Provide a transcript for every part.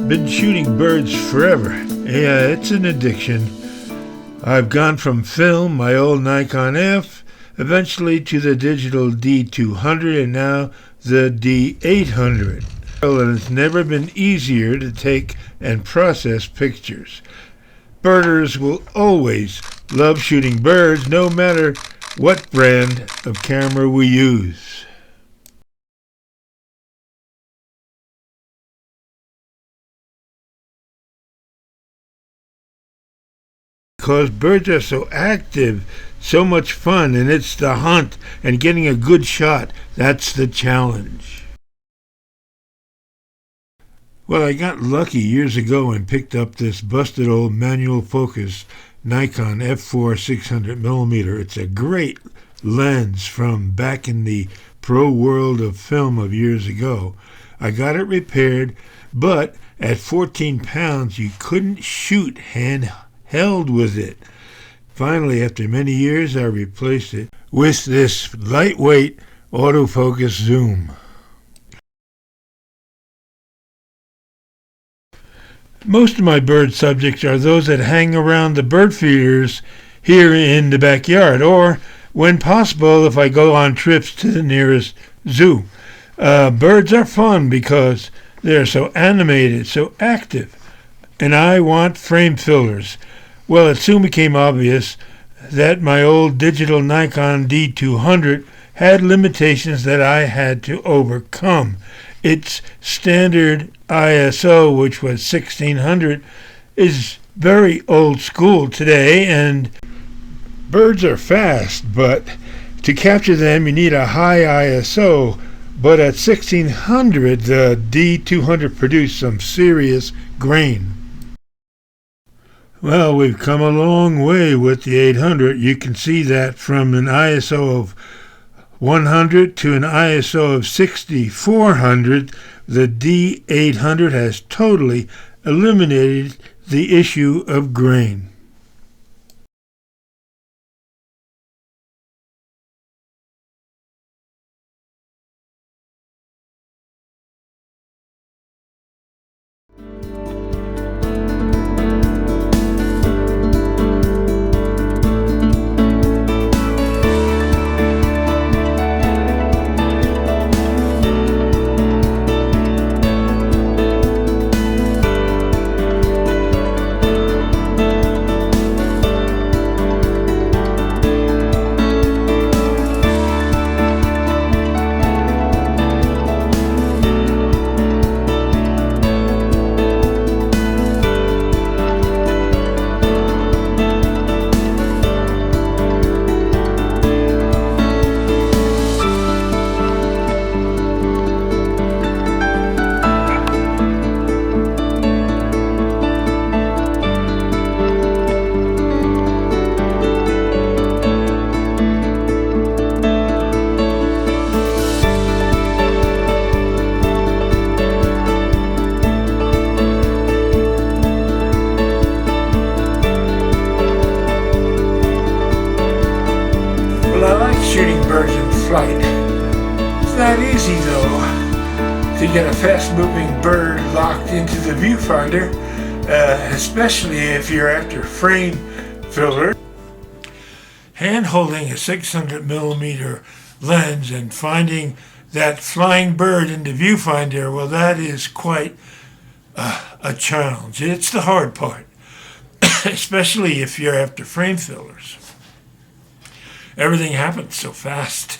Been shooting birds forever. Yeah, it's an addiction. I've gone from film, my old Nikon F, eventually to the digital D200 and now the D800. And it's never been easier to take and process pictures. Birders will always love shooting birds no matter what brand of camera we use. Because birds are so active, so much fun, and it's the hunt and getting a good shot that's the challenge. Well, I got lucky years ago and picked up this busted old manual focus Nikon F4 600mm. It's a great lens from back in the pro world of film of years ago. I got it repaired, but at 14 pounds you couldn't shoot handheld with it. Finally, after many years, I replaced it with this lightweight autofocus zoom. Most of my bird subjects are those that hang around the bird feeders here in the backyard, or when possible if I go on trips to the nearest zoo. Birds are fun because they're so animated, so active, and I want frame fillers. Well, it soon became obvious that my old digital Nikon D200 had limitations that I had to overcome. Its standard ISO, which was 1600, is very old school today, and birds are fast, but to capture them you need a high ISO. But at 1600, the D200 produced some serious grain. Well, we've come a long way with the 800. You can see that from an ISO of 100 to an ISO of 6400, the D800 has totally eliminated the issue of grain. Shooting birds in flight. It's not easy though to get a fast-moving bird locked into the viewfinder, especially if you're after frame filler. Hand-holding a 600mm lens and finding that flying bird in the viewfinder, well, that is quite a challenge. It's the hard part, especially if you're after frame fillers. Everything happens so fast.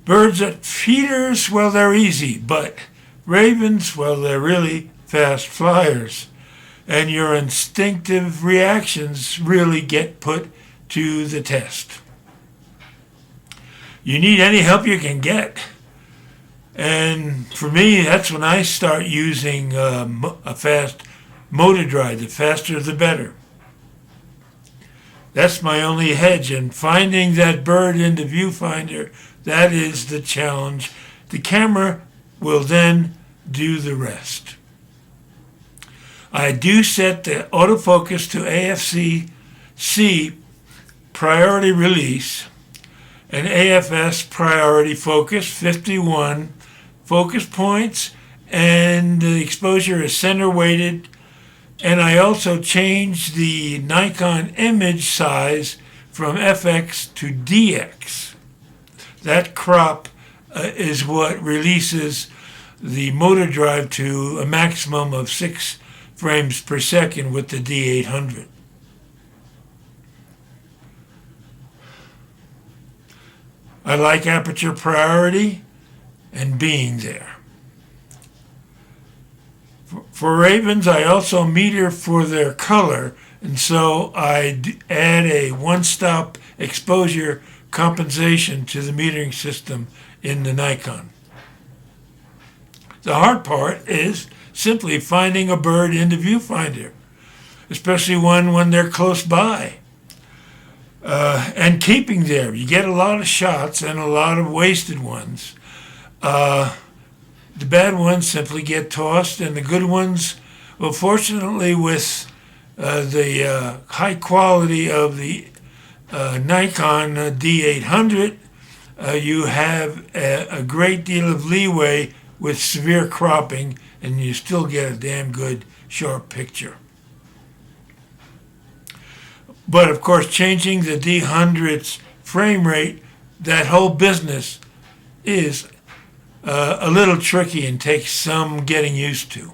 Birds at feeders, well, they're easy, but ravens, well, they're really fast flyers. And your instinctive reactions really get put to the test. You need any help you can get. And for me, that's when I start using a fast motor drive. The faster, the better. That's my only hedge, and finding that bird in the viewfinder, that is the challenge. The camera will then do the rest. I do set the autofocus to AFC-C priority release and AFS priority focus 51 focus points and the exposure is center weighted. And I also changed the Nikon image size from FX to DX. That crop is what releases the motor drive to a maximum of 6 frames per second with the D800. I like aperture priority and being there. For ravens, I also meter for their color, and so I add a one-stop exposure compensation to the metering system in the Nikon. The hard part is simply finding a bird in the viewfinder, especially one when they're close by, and keeping there. You get a lot of shots and a lot of wasted ones. The bad ones simply get tossed, and the good ones, well, fortunately, with the high quality of the Nikon D800, you have a great deal of leeway with severe cropping, and you still get a damn good sharp picture. But of course, changing the D100's frame rate, that whole business is a little tricky and takes some getting used to.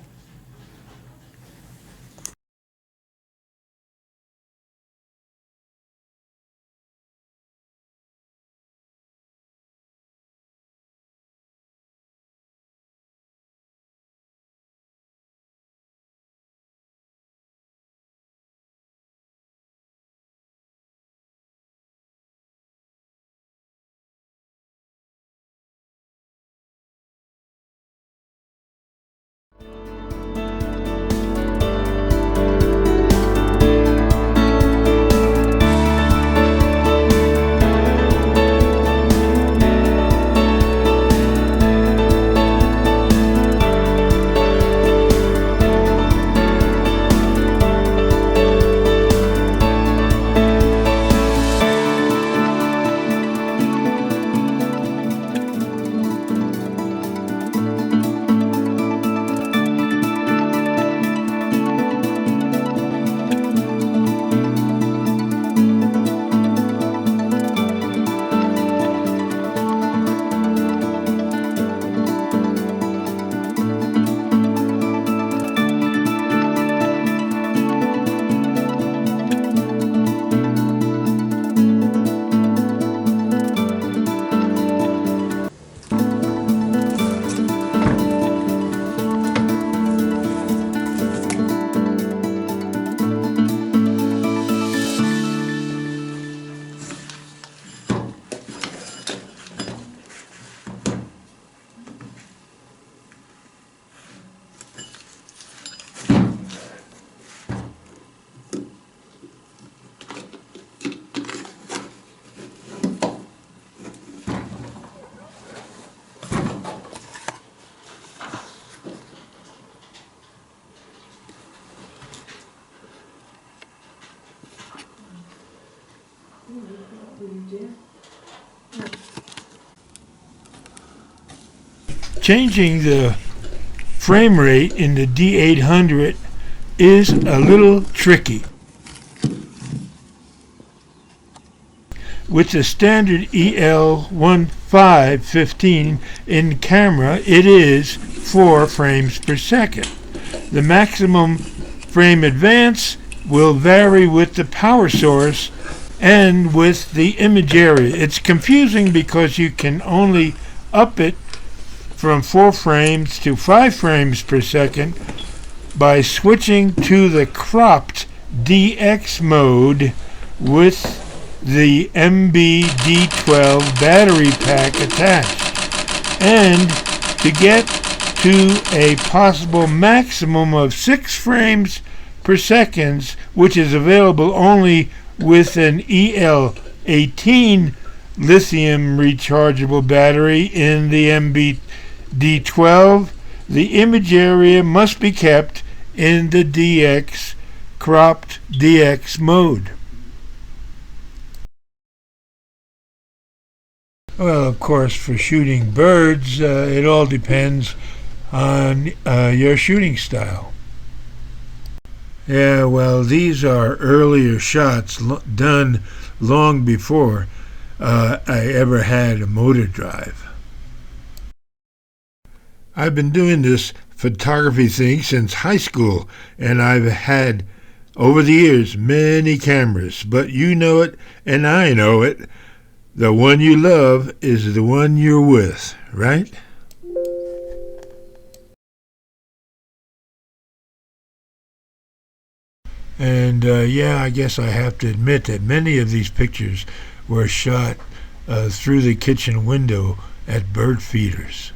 Changing the frame rate in the D800 is a little tricky. With the standard EL1515 in camera, it is 4 frames per second. The maximum frame advance will vary with the power source and with the image area. It's confusing because you can only up it from 4 frames to 5 frames per second by switching to the cropped DX mode with the MB-D12 battery pack attached. And to get to a possible maximum of 6 frames per second, which is available only with an EL18 lithium rechargeable battery in the MB-D12, the image area must be kept in the DX cropped DX mode. Well, of course, for shooting birds, it all depends on your shooting style. Yeah, well, these are earlier shots done long before I ever had a motor drive. I've been doing this photography thing since high school, and I've had, over the years, many cameras. But you know it, and I know it. The one you love is the one you're with, right? And yeah, I guess I have to admit that many of these pictures were shot through the kitchen window at bird feeders.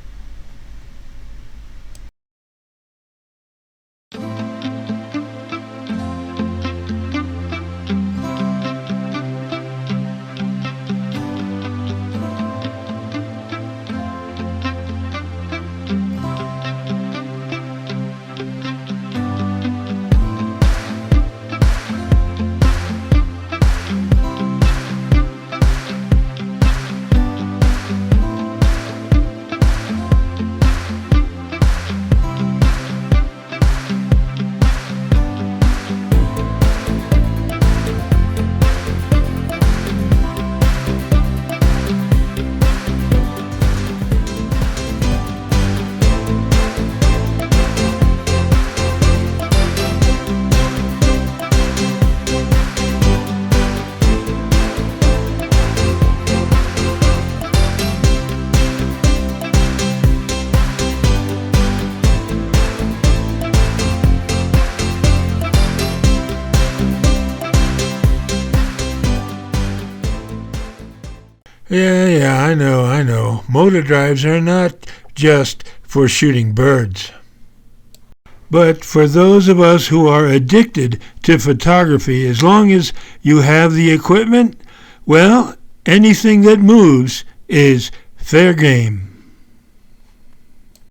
Yeah, I know. Motor drives are not just for shooting birds. But for those of us who are addicted to photography, as long as you have the equipment, well, anything that moves is fair game.